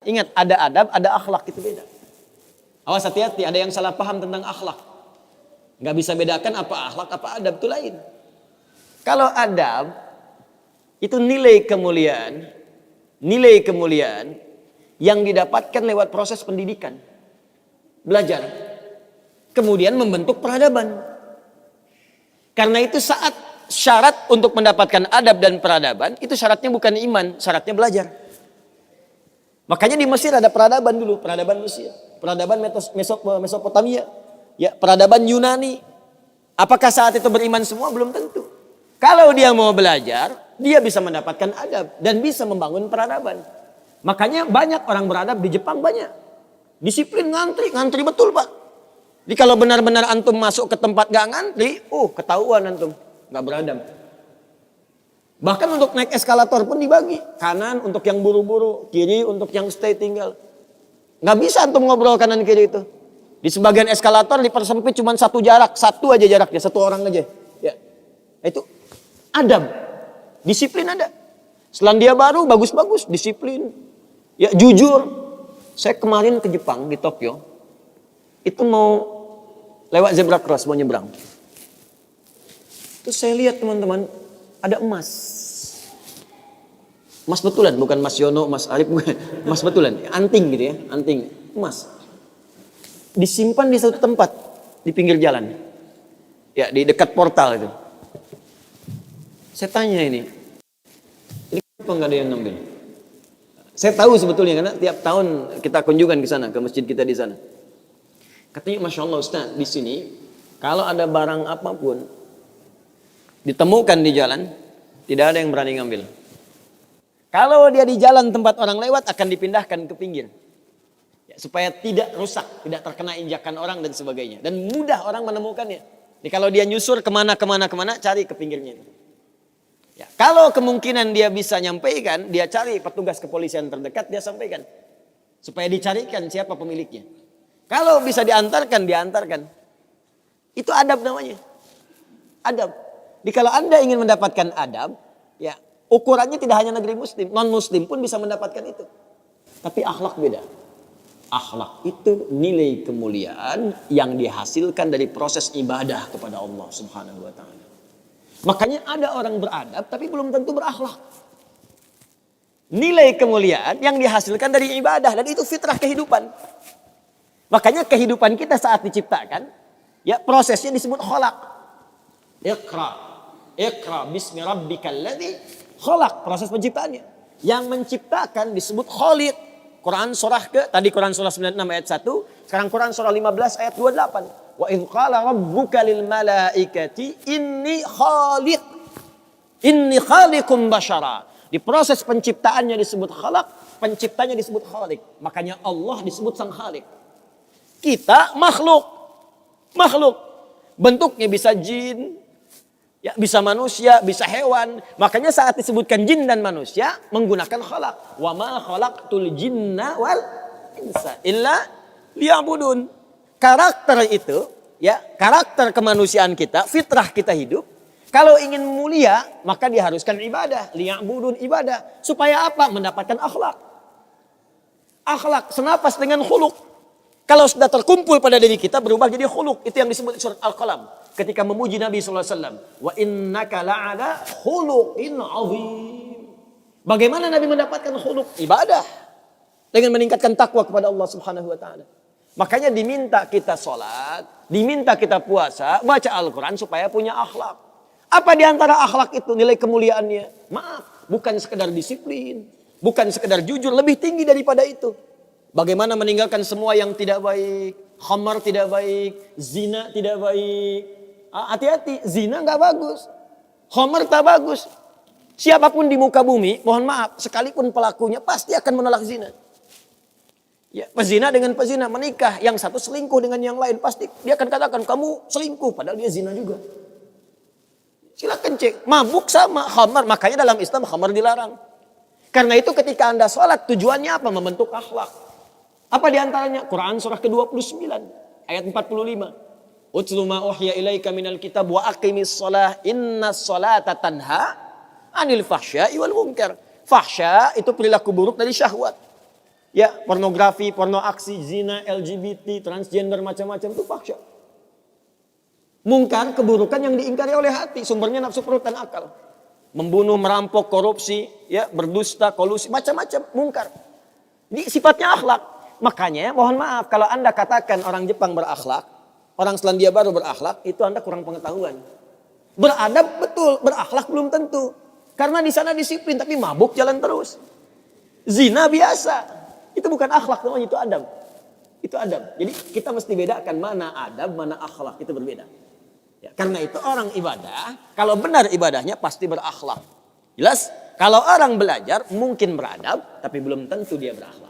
Ingat, ada adab, ada akhlak, itu beda. Awas, hati-hati, ada yang salah paham tentang akhlak. Nggak bisa bedakan apa akhlak, apa adab, itu lain. Kalau adab, itu nilai kemuliaan yang didapatkan lewat proses pendidikan. Belajar. Kemudian membentuk peradaban. Karena itu saat syarat untuk mendapatkan adab dan peradaban, itu syaratnya bukan iman, syaratnya belajar. Makanya di Mesir ada peradaban dulu, peradaban Mesir, peradaban Mesopotamia, ya, peradaban Yunani. Apakah saat itu beriman semua? Belum tentu. Kalau dia mau belajar, dia bisa mendapatkan adab dan bisa membangun peradaban. Makanya banyak orang beradab di Jepang, banyak. Disiplin, ngantri betul, Pak. Jadi kalau benar-benar antum masuk ke tempat gak ngantri, ketahuan antum gak beradab. Bahkan untuk naik eskalator pun dibagi. Kanan untuk yang buru-buru, kiri untuk yang stay tinggal. Gak bisa antum ngobrol kanan kiri itu. Di sebagian eskalator dipersempit cuma satu aja jaraknya, satu orang aja. Ya. Itu adab. Disiplin ada. Selandia Baru bagus-bagus, disiplin. Ya, jujur. Saya kemarin ke Jepang, di Tokyo. Itu mau lewat zebra cross, mau nyebrang. Terus saya lihat teman-teman, ada emas. Emas betulan, bukan Mas Yono, Mas Arif, bukan. Emas betulan, anting gitu ya, anting, emas. Disimpan di satu tempat, di pinggir jalan. Ya, di dekat portal itu. Saya tanya ini kenapa nggak ada yang ngambil? Saya tahu sebetulnya, karena tiap tahun kita kunjungan ke sana, ke masjid kita di sana. Katanya, Masya Allah Ustaz, di sini kalau ada barang apapun ditemukan di jalan, tidak ada yang berani ngambil. Kalau dia di jalan tempat orang lewat, akan dipindahkan ke pinggir. Ya, supaya tidak rusak, tidak terkena injakan orang dan sebagainya. Dan mudah orang menemukannya. Jadi kalau dia nyusur kemana, cari ke pinggirnya. Ya, kalau kemungkinan dia bisa nyampaikan, dia cari petugas kepolisian terdekat, dia sampaikan. Supaya dicarikan siapa pemiliknya. Kalau bisa diantarkan. Itu adab namanya. Adab. Jadi kalau Anda ingin mendapatkan adab, ya ukurannya tidak hanya negeri muslim, non-muslim pun bisa mendapatkan itu. Tapi akhlak beda. Akhlak itu nilai kemuliaan yang dihasilkan dari proses ibadah kepada Allah Subhanahu wa taala. Makanya ada orang beradab tapi belum tentu berakhlak. Nilai kemuliaan yang dihasilkan dari ibadah, dan itu fitrah kehidupan. Makanya kehidupan kita saat diciptakan, ya prosesnya disebut khalaq. Iqra bismi rabbikal ladzi khalaq, proses penciptaannya. Yang menciptakan disebut Khaliq. Quran surah tadi Quran surah 96 ayat 1, sekarang Quran surah 15 ayat 28. Wa idz qala rabbuka lil malaikati inni khaliqum basyara. Di proses penciptaannya disebut khalaq, penciptanya disebut Khaliq. Makanya Allah disebut sang Khaliq. Kita makhluk. Bentuknya bisa jin, ya, bisa manusia, bisa hewan. Makanya saat disebutkan jin dan manusia menggunakan khalaq. Wa ma khalaqtul jinna wal insa illa liya'budun. Karakter itu, ya, karakter kemanusiaan kita, fitrah kita hidup. Kalau ingin mulia, maka diharuskan ibadah, liya'budun, ibadah. Supaya apa? Mendapatkan akhlak. Akhlak senapas dengan khuluq. Kalau sudah terkumpul pada diri kita, berubah jadi khuluq. Itu yang disebut surat Al-Qalam. Ketika memuji Nabi SAW. Wa innaka la'ala khuluqin azim. Bagaimana Nabi mendapatkan khuluq? Ibadah. Dengan meningkatkan takwa kepada Allah Subhanahu wa ta'ala. Makanya diminta kita sholat, diminta kita puasa, baca Al-Quran supaya punya akhlak. Apa diantara akhlak itu nilai kemuliaannya? Maaf, bukan sekedar disiplin. Bukan sekedar jujur, lebih tinggi daripada itu. Bagaimana meninggalkan semua yang tidak baik. Khamar tidak baik. Zina tidak baik. Hati-hati, zina gak bagus. Khamar tak bagus. Siapapun di muka bumi, mohon maaf, sekalipun pelakunya pasti akan menolak zina. Ya, pezina dengan pezina menikah. Yang satu selingkuh dengan yang lain. Pasti dia akan katakan, kamu selingkuh. Padahal dia zina juga. Silakan cek. Mabuk sama khamar. Makanya dalam Islam khamar dilarang. Karena itu ketika Anda sholat, tujuannya apa? Membentuk akhlak. Apa diantaranya? Quran surah ke-29 ayat 45. Utlu ma uhya ilaika minal kitab wa aqimis shalah innas sholata tanha anil fahsya'i wal munkar. Fahsya itu perilaku buruk dari syahwat. Ya, pornografi, porno aksi, zina, LGBT, transgender, macam-macam itu fahsya. Mungkar, keburukan yang diingkari oleh hati, sumbernya nafsu perut dan akal. Membunuh, merampok, korupsi, ya, berdusta, kolusi, macam-macam mungkar. Ini sifatnya akhlak. Makanya mohon maaf kalau Anda katakan orang Jepang berakhlak, orang Selandia Baru berakhlak, itu Anda kurang pengetahuan. Beradab betul, berakhlak belum tentu. Karena di sana disiplin tapi mabuk jalan terus. Zina biasa. Itu bukan akhlak namanya, itu adab. Itu adab. Jadi kita mesti bedakan mana adab, mana akhlak, itu berbeda. Ya, karena itu orang ibadah, kalau benar ibadahnya pasti berakhlak. Jelas? Kalau orang belajar mungkin beradab, tapi belum tentu dia berakhlak.